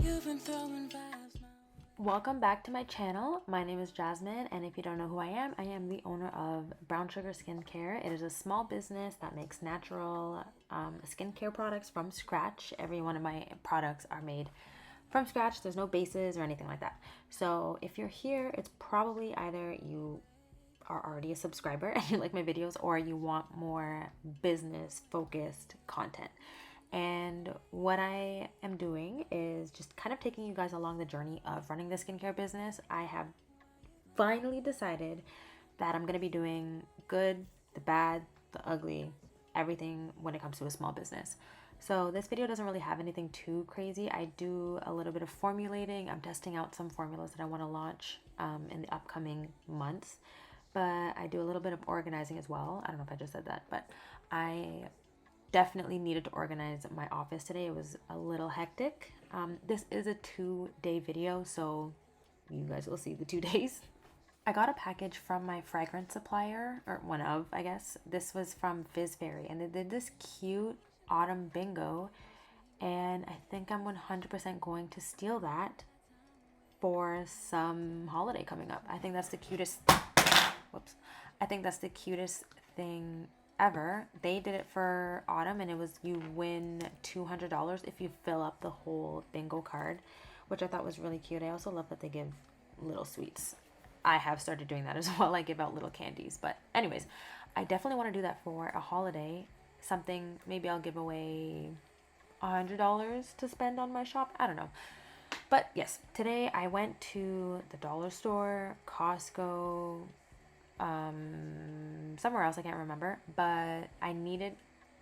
You've been throwing vibes now. Welcome back to my channel. My name is Jasmine, and if you don't know who I am the owner of Brown Sugar Skincare. It is a small business that makes natural skincare products from scratch. Every one of my products are made from scratch. There's no bases or anything like that. So if you're here, it's probably either you are already a subscriber and you like my videos, or you want more business focused content. And what I am doing is just kind of taking you guys along the journey of running the skincare business. I have finally decided that I'm going to be doing good, the bad, the ugly, everything when it comes to a small business. So this video doesn't really have anything too crazy. I do a little bit of formulating. I'm testing out some formulas that I want to launch in the upcoming months. But I do a little bit of organizing as well. I don't know if I just said that, but I definitely needed to organize my office today. It was a little hectic. This is a 2-day video, so you guys will see the 2 days. I got a package from my fragrance supplier, or one of, I guess. This was from Fizz Fairy, and they did this cute autumn bingo, and I think I'm 100% going to steal that for some holiday coming up. I think that's the cutest, whoops. I think that's the cutest thing ever. They did it for autumn, and it was you win $200 if you fill up the whole bingo card, which I thought was really cute. I also love that they give little sweets. I have started doing that as well. I give out little candies. But anyways, I definitely want to do that for a holiday. Something, maybe I'll give away $100 to spend on my shop. I don't know. But yes, today I went to the dollar store, Costco, somewhere else, I can't remember, but I needed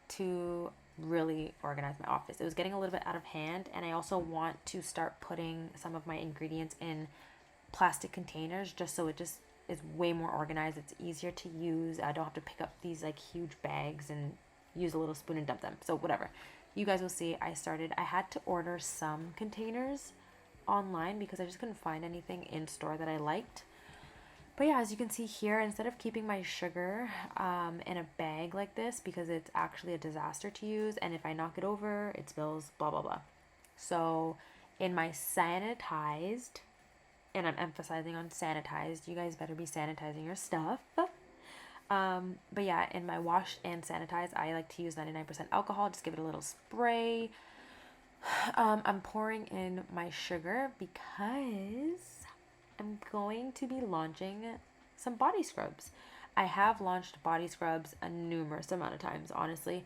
to really organize my office. It was getting a little bit out of hand, and I also want to start putting some of my ingredients in plastic containers just so it just is way more organized. It's easier to use. I don't have to pick up these like huge bags and use a little spoon and dump them. So whatever. You guys will see I had to order some containers online because I just couldn't find anything in store that I liked. But yeah, as you can see here, instead of keeping my sugar in a bag like this, because it's actually a disaster to use, and if I knock it over, it spills, blah, blah, blah. So in my sanitized, and I'm emphasizing on sanitized, you guys better be sanitizing your stuff. But yeah, in my wash and sanitize, I like to use 99% alcohol, just give it a little spray. I'm pouring in my sugar because I'm going to be launching some body scrubs. I have launched body scrubs a numerous amount of times, honestly,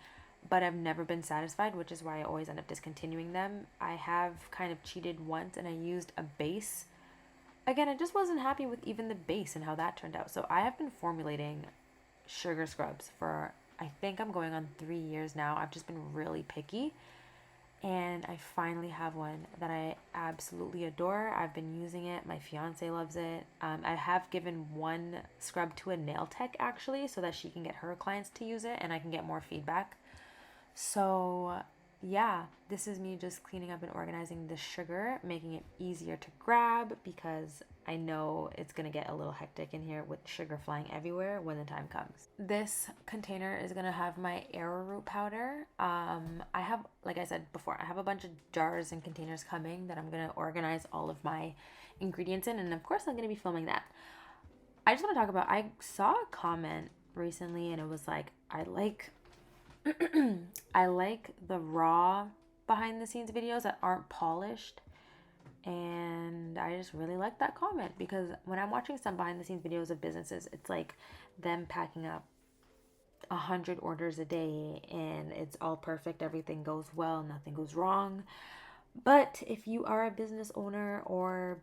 but I've never been satisfied, which is why I always end up discontinuing them. I have kind of cheated once and I used a base. Again, I just wasn't happy with even the base and how that turned out. So I have been formulating sugar scrubs for, I think I'm going on 3 years now. I've just been really picky. And I finally have one that I absolutely adore. I've been using it. My fiance loves it. I have given one scrub to a nail tech actually, so that she can get her clients to use it and I can get more feedback. So yeah, this is me just cleaning up and organizing the sugar, making it easier to grab because I know it's going to get a little hectic in here with sugar flying everywhere when the time comes. This container is going to have my arrowroot powder. I have, like I said before, I have a bunch of jars and containers coming that I'm going to organize all of my ingredients in, and of course I'm going to be filming that. I just want to talk about, I saw a comment recently and it was like, I like the raw behind the scenes videos that aren't polished. And I just really like that comment because when I'm watching some behind the scenes videos of businesses, it's like them packing up 100 orders a day and it's all perfect. Everything goes well, nothing goes wrong. But if you are a business owner or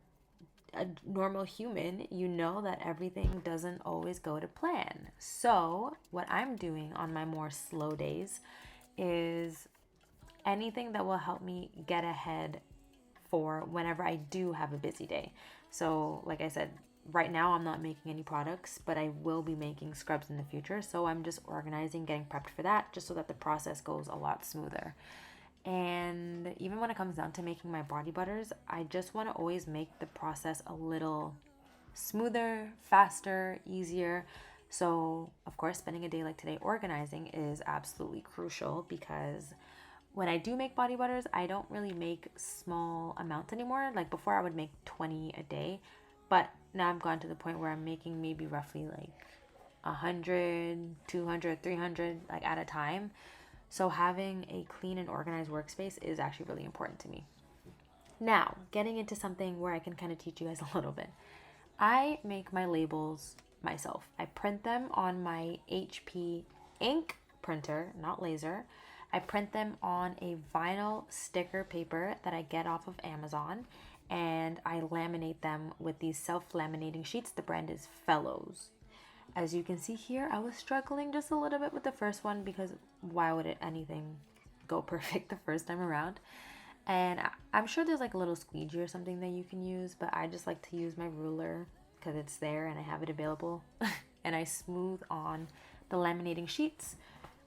a normal human, you know that everything doesn't always go to plan. So what I'm doing on my more slow days is anything that will help me get ahead for whenever I do have a busy day. So like I said, right now I'm not making any products, but I will be making scrubs in the future. So I'm just organizing, getting prepped for that, just so that the process goes a lot smoother. And even when it comes down to making my body butters, I just want to always make the process a little smoother, faster, easier. So of course, spending a day like today organizing is absolutely crucial because when I do make body butters, I don't really make small amounts anymore. Like before, I would make 20 a day, but now I've gone to the point where I'm making maybe roughly like 100, 200, 300 like at a time. So having a clean and organized workspace is actually really important to me. Now, getting into something where I can kind of teach you guys a little bit. I make my labels myself. I print them on my HP ink printer, not laser. I print them on a vinyl sticker paper that I get off of Amazon, and I laminate them with these self-laminating sheets. The brand is Fellows. As you can see here, I was struggling just a little bit with the first one because why would anything go perfect the first time around? And I'm sure there's like a little squeegee or something that you can use, but I just like to use my ruler because it's there and I have it available. And I smooth on the laminating sheets.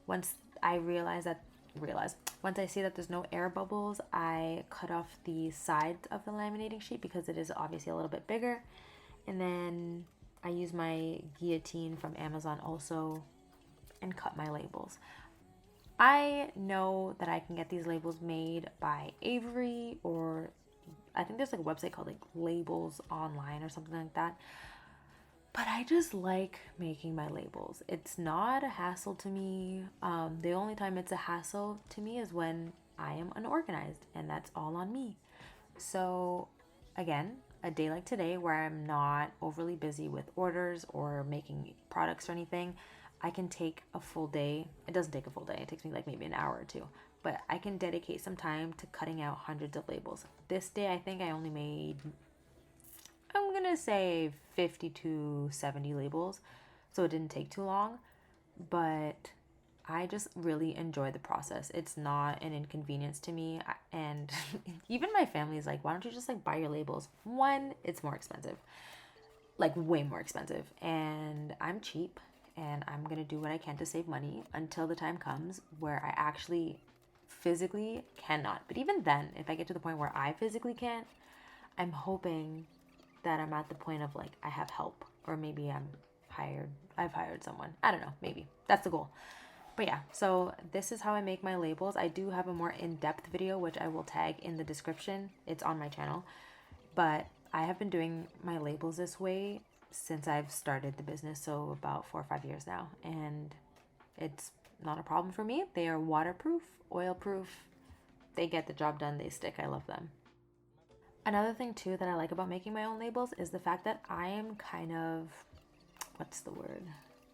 Once I once I see that there's no air bubbles, I cut off the sides of the laminating sheet because it is obviously a little bit bigger. And then I use my guillotine from Amazon also and cut my labels. I know that I can get these labels made by Avery, or I think there's like a website called like Labels Online or something like that. But I just like making my labels. It's not a hassle to me. The only time it's a hassle to me is when I am unorganized, and that's all on me. So again, a day like today where I'm not overly busy with orders or making products or anything, I can take a full day. It doesn't take a full day. It takes me like maybe an hour or two. But I can dedicate some time to cutting out hundreds of labels. This day, I think I only made, I'm going to say 50 to 70 labels. So it didn't take too long. But I just really enjoy the process. It's not an inconvenience to me. And even my family is like, why don't you just like buy your labels? One, it's more expensive. Like way more expensive. And I'm cheap. And I'm going to do what I can to save money until the time comes where I actually physically cannot. But even then, if I get to the point where I physically can't, I'm hoping that I'm at the point of like I have help, or maybe I've hired someone. I don't know, maybe. That's the goal. But yeah, so this is how I make my labels. I do have a more in-depth video, which I will tag in the description. It's on my channel. But I have been doing my labels this way since I've started the business, so about 4 or 5 years now, and it's not a problem for me. They are waterproof, oil-proof. They get the job done. They stick. I love them. Another thing too that I like about making my own labels is the fact that I am kind of, what's the word?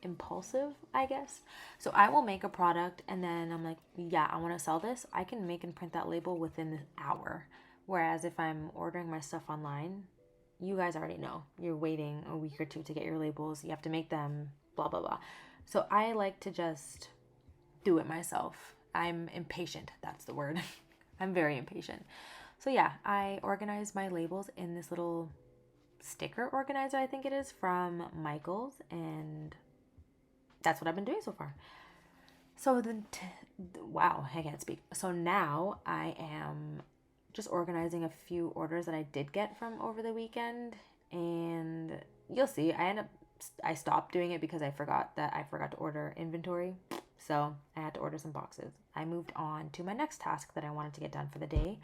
Impulsive, I guess. So I will make a product and then I'm like, yeah, I want to sell this. I can make and print that label within an hour. Whereas if I'm ordering my stuff online, you guys already know. You're waiting a week or two to get your labels. You have to make them, blah, blah, blah. So I like to just do it myself. I'm impatient. That's the word. I'm very impatient. So yeah, I organize my labels in this little sticker organizer, I think it is, from Michaels. And that's what I've been doing so far. So then, wow, I can't speak. So now I am just organizing a few orders that I did get from over the weekend, and you'll see I stopped doing it because I forgot to order inventory. So I had to order some boxes. I moved on to my next task that I wanted to get done for the day,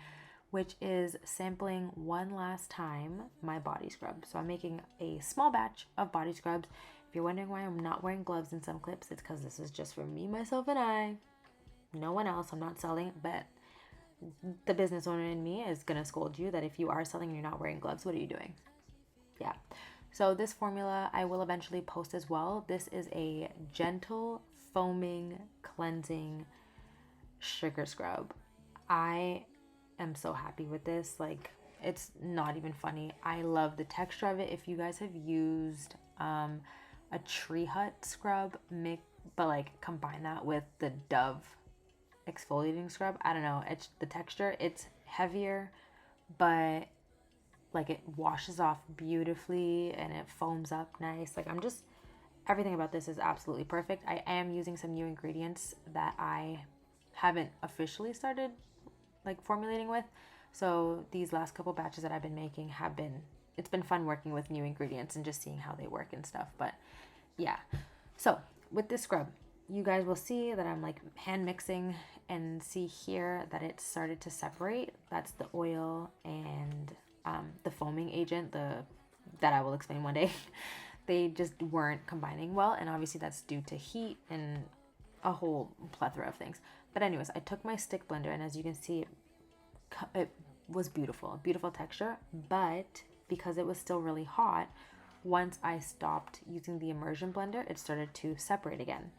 which is sampling one last time my body scrub. So I'm making a small batch of body scrubs. If you're wondering why I'm not wearing gloves in some clips, it's because this is just for me, myself, and I. No one else. I'm not selling, but the business owner in me is going to scold you that if you are selling and you're not wearing gloves, what are you doing? Yeah. So this formula I will eventually post as well. This is a gentle, foaming, cleansing sugar scrub. I am so happy with this. Like, it's not even funny. I love the texture of it. If you guys have used a Tree Hut scrub, but like combine that with the Dove exfoliating scrub, I don't know, it's the texture, it's heavier, but like it washes off beautifully and it foams up nice. Like everything about this is absolutely perfect. I am using some new ingredients that I haven't officially started like formulating with. So these last couple batches that I've been making it's been fun working with new ingredients and just seeing how they work and stuff. But yeah, so with this scrub, you guys will see that I'm like hand mixing, and see here that it started to separate. That's the oil and the foaming agent, that I will explain one day. They just weren't combining well, and obviously that's due to heat and a whole plethora of things. But anyways, I took my stick blender, and as you can see, it was beautiful, a beautiful texture. But because it was still really hot, once I stopped using the immersion blender, it started to separate again.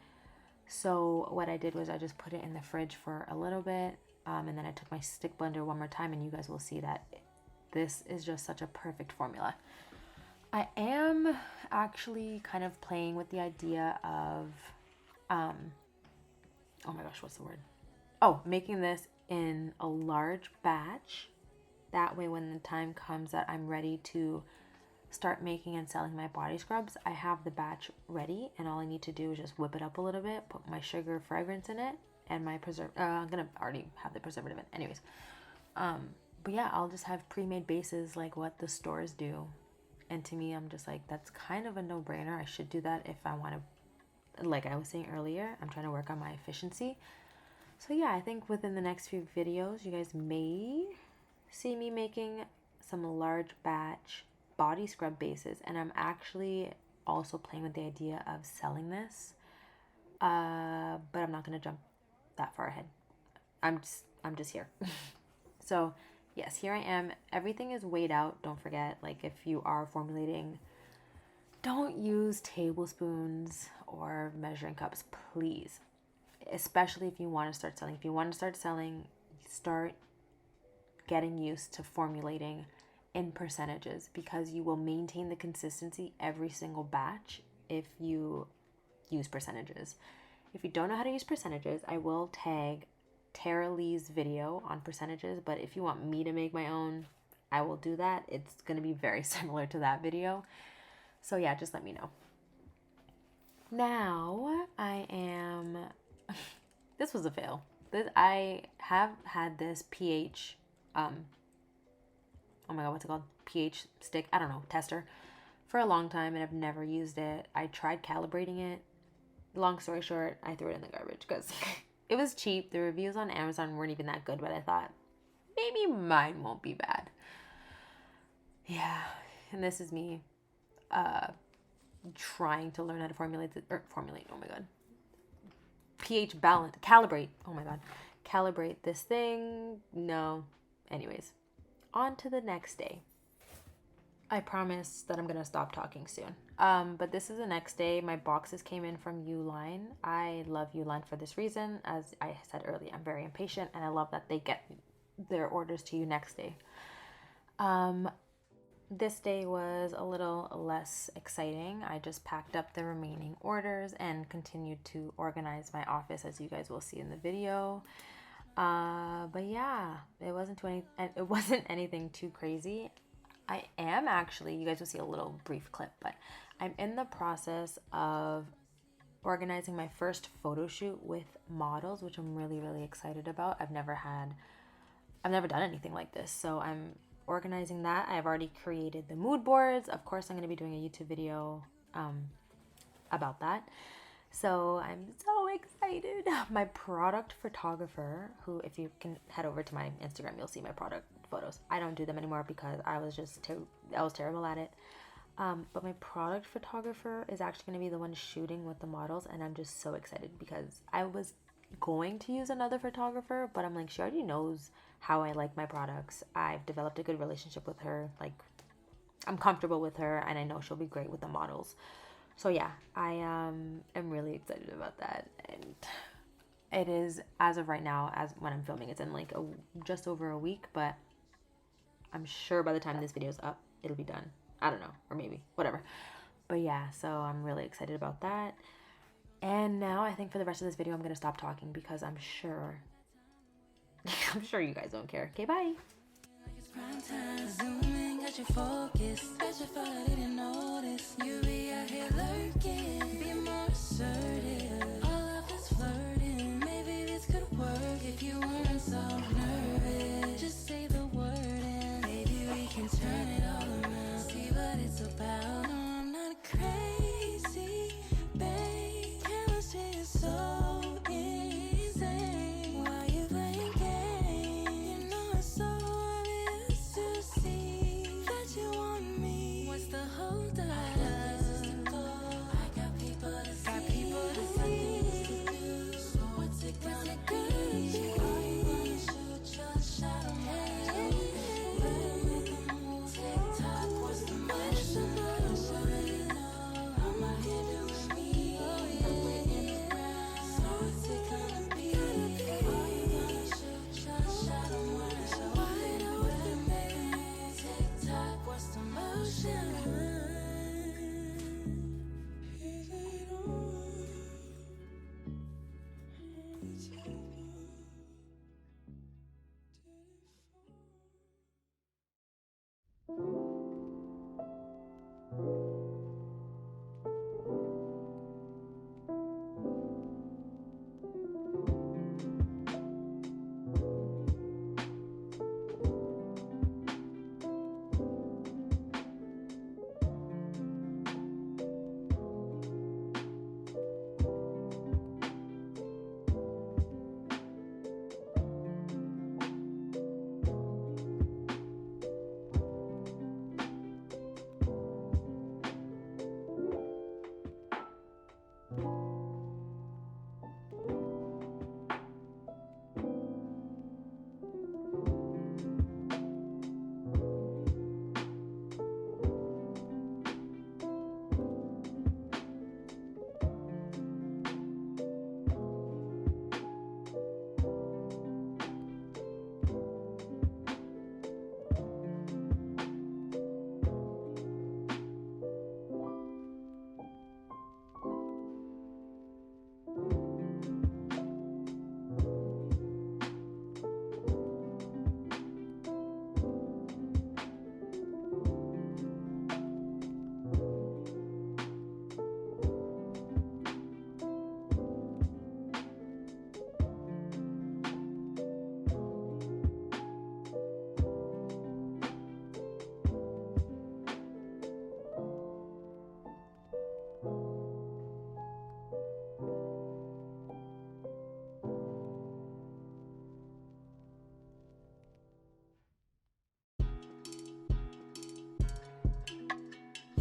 So what I did was I just put it in the fridge for a little bit, and then I took my stick blender one more time, and you guys will see that this is just such a perfect formula. I am actually kind of playing with the idea of, oh my gosh, what's the word? Oh, making this in a large batch. That way, when the time comes that I'm ready to start making and selling my body scrubs, I have the batch ready, and all I need to do is just whip it up a little bit, put my sugar fragrance in it, and my I'm gonna already have the preservative in. Anyways, but yeah, I'll just have pre-made bases like what the stores do. And to me, I'm just like, that's kind of a no-brainer. I should do that if I want to, like I was saying earlier, I'm trying to work on my efficiency. So yeah, I think within the next few videos, you guys may see me making some large batch body scrub bases. And I'm actually also playing with the idea of selling this. But I'm not going to jump that far ahead. I'm just here. So yes, here I am. Everything is weighed out. Don't forget, like if you are formulating, don't use tablespoons or measuring cups, please. Especially if you want to start selling. If you want to start selling, start getting used to formulating in percentages, because you will maintain the consistency every single batch if you use percentages. If you don't know how to use percentages, I will tag Tara Lee's video on percentages, but if you want me to make my own, I will do that. It's going to be very similar to that video. So yeah, just let me know. Now I am this was a fail. I have had this pH oh my god, what's it called? pH stick, I don't know, tester for a long time, and I've never used it. I tried calibrating it. Long story short, I threw it in the garbage because it was cheap. The reviews on Amazon weren't even that good, but I thought maybe mine won't be bad. Yeah, and this is me trying to learn how to formulate, oh my god. pH balance, calibrate. Oh my god. Calibrate this thing. No. Anyways, on to the next day. I promise that I'm going to stop talking soon. But this is the next day. My boxes came in from Uline. I love Uline for this reason. As I said earlier, I'm very impatient, and I love that they get their orders to you next day. This day was a little less exciting. I just packed up the remaining orders and continued to organize my office, as you guys will see in the video. But yeah, it wasn't anything too crazy. I am actually, you guys will see a little brief clip, but I'm in the process of organizing my first photo shoot with models, which I'm really, really excited about. I've never done anything like this, so I'm organizing that. I've already created the mood boards. Of course, I'm going to be doing a YouTube video about that. So I'm so excited. My product photographer, who, if you can head over to my Instagram, you'll see my product photos. I don't do them anymore because I was terrible at it. But my product photographer is actually going to be the one shooting with the models, and I'm just so excited because I was going to use another photographer, but I'm like, she already knows how I like my products. I've developed a good relationship with her. Like, I'm comfortable with her, and I know she'll be great with the models. So yeah, I am really excited about that. And it is, as of right now, as when I'm filming, it's in like just over a week, but I'm sure by the time this video's up, it'll be done. I don't know, or maybe, whatever. But yeah, so I'm really excited about that. And now I think for the rest of this video, I'm going to stop talking because I'm sure you guys don't care. Okay, bye. Zooming, got your focus. Bet your phone I didn't notice. You be out here lurking. Be more assertive. All of this flirting. Maybe this could work if you weren't so nervous. Just say the word and maybe we can turn it all around. See what it's about. No, I'm not crazy, babe. Chemistry is so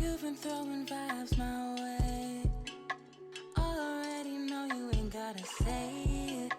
You've been throwing vibes my way. Already know you ain't gotta say it.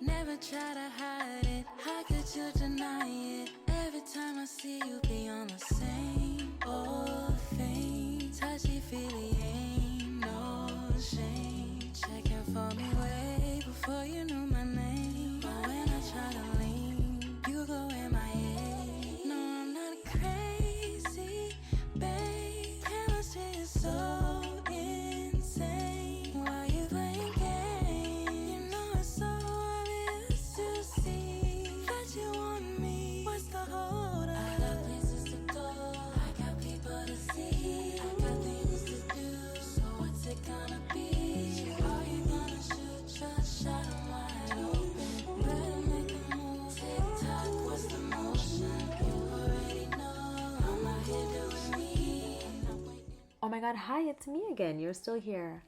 Never try to hide it. How could you deny it? Every time I see you be on the same old thing. Touchy feely, ain't no shame. Checking for me way before you knew my name. But when I try to lean, you go MIA. No, I'm not crazy, babe. Chemistry is so insane. Why you playing games? You know it's so obvious to see that you want me. What's the hold up? I got places to go. I got people to see. I got things to do. So what's it gonna be? Are you gonna shoot your shot? I'm wide open. Better make a move. TikTok, what's the motion? You already know I'm out here doing me. Oh my god, hi, it's me again. You're still here.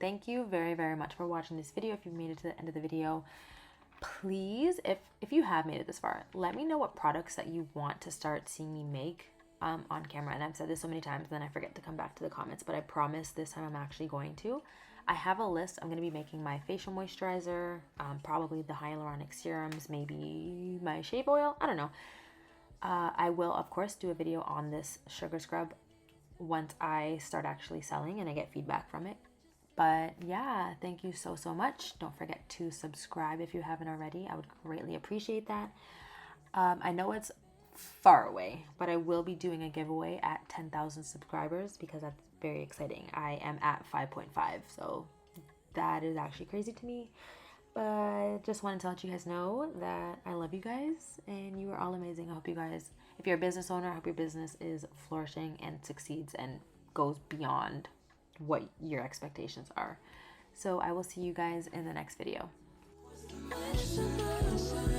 Thank you very, very much for watching this video. If you've made it to the end of the video, please, if you have made it this far, let me know what products that you want to start seeing me make on camera. And I've said this so many times, then I forget to come back to the comments, but I promise this time I'm actually going to. I have a list. I'm going to be making my facial moisturizer, probably the hyaluronic serums, maybe my shave oil. I don't know. I will, of course, do a video on this sugar scrub once I start actually selling and I get feedback from it. But yeah, thank you so, so much. Don't forget to subscribe if you haven't already. I would greatly appreciate that. I know it's far away, but I will be doing a giveaway at 10,000 subscribers because that's very exciting. I am at 5.5, so that is actually crazy to me. But just wanted to let you guys know that I love you guys and you are all amazing. I hope you guys, if you're a business owner, I hope your business is flourishing and succeeds and goes beyond what your expectations are. So I will see you guys in the next video. What's the motion?